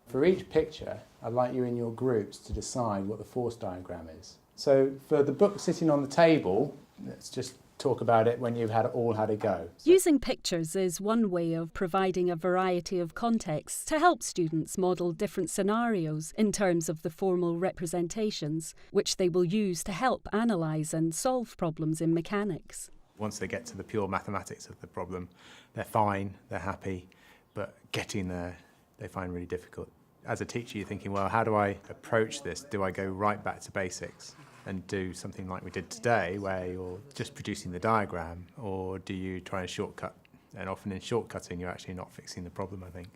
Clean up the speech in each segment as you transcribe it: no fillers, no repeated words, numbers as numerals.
For each picture, I'd like you in your groups to decide what the force diagram is. So for the book sitting on the table, let's just talk about it when you've all had a go. Using pictures is one way of providing a variety of contexts to help students model different scenarios in terms of the formal representations, which they will use to help analyse and solve problems in mechanics. Once they get to the pure mathematics of the problem, they're fine, they're happy, but getting there they find really difficult. As a teacher, you're thinking, well, how do I approach this? Do I go right back to basics and do something like we did today, where you're just producing the diagram, or do you try and shortcut? And often in shortcutting, you're actually not fixing the problem, I think.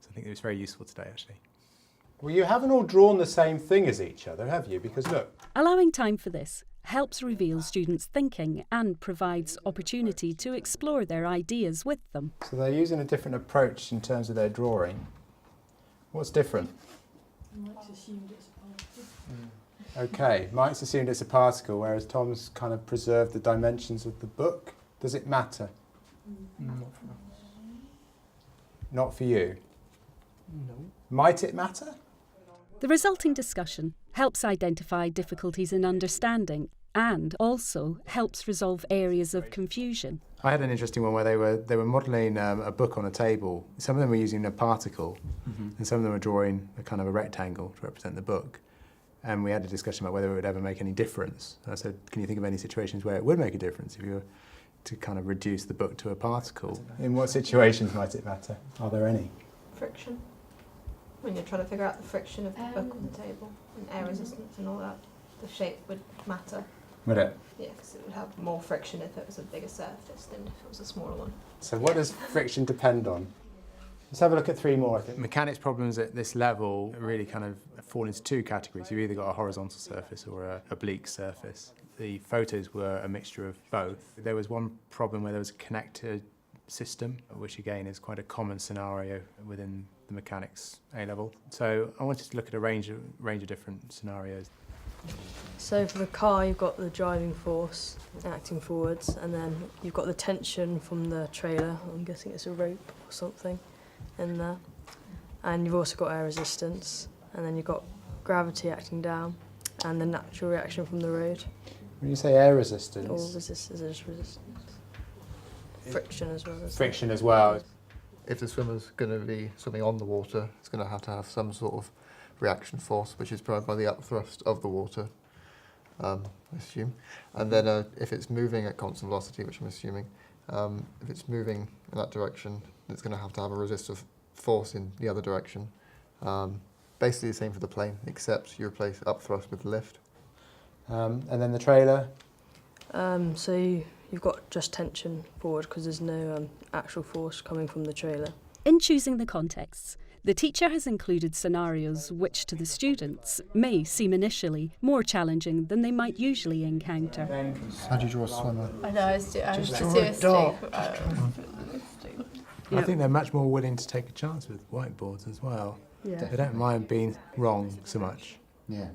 So I think it was very useful today, actually. Well, you haven't all drawn the same thing as each other, have you? Because look. Allowing time for this helps reveal students' thinking and provides opportunity to explore their ideas with them. So they're using a different approach in terms of their drawing. What's different? Mike's assumed it's a particle. Okay, Mike's assumed it's a particle, whereas Tom's kind of preserved the dimensions of the book. Does it matter? Not for us. Not for you? No. Might it matter? The resulting discussion helps identify difficulties in understanding and also helps resolve areas of confusion. I had an interesting one where they were modelling a book on a table. Some of them were using a particle, and some of them were drawing a kind of a rectangle to represent the book. And we had a discussion about whether it would ever make any difference. And I said, can you think of any situations where it would make a difference if you were to kind of reduce the book to a particle? In what situations might it matter? Are there any? Friction. When you're trying to figure out the friction of the book on the table, and air resistance and all that, the shape would matter. Would it? Yeah, because it would have more friction if it was a bigger surface than if it was a smaller one. So what does friction depend on? Let's have a look at three more, I think. Mechanics problems at this level really kind of fall into two categories. You've either got a horizontal surface or a oblique surface. The photos were a mixture of both. There was one problem where there was a connector system, which again is quite a common scenario within the mechanics A-level. So I wanted to look at a range of different scenarios. So for the car, you've got the driving force acting forwards, and then you've got the tension from the trailer. I'm guessing it's a rope or something in there. And you've also got air resistance, and then you've got gravity acting down, and the natural reaction from the road. When you say air resistance? All resistance is resistance. Friction as well. Friction as well. If the swimmer's going to be swimming on the water, it's going to have some sort of reaction force, which is provided by the upthrust of the water, I assume. And then if it's moving at constant velocity, which I'm assuming, if it's moving in that direction, it's going to have a resistive force in the other direction. Basically the same for the plane, except you replace upthrust with lift. And then the trailer? So you've got just tension forward because there's no actual force coming from the trailer. In choosing the contexts, the teacher has included scenarios which to the students may seem initially more challenging than they might usually encounter. How do you draw a swimmer? I know, I was draw a dot. I think they're much more willing to take a chance with whiteboards as well. Yeah. They don't mind being wrong so much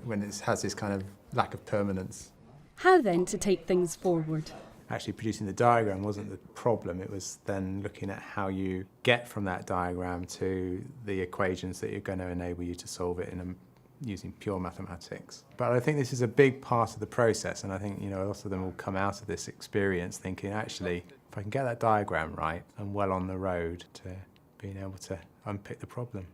when it has this kind of lack of permanence. How then to take things forward? Actually producing the diagram wasn't the problem, it was then looking at how you get from that diagram to the equations that are going to enable you to solve it using pure mathematics. But I think this is a big part of the process, and I think lots of them will come out of this experience thinking, actually, if I can get that diagram right, I'm well on the road to being able to unpick the problem.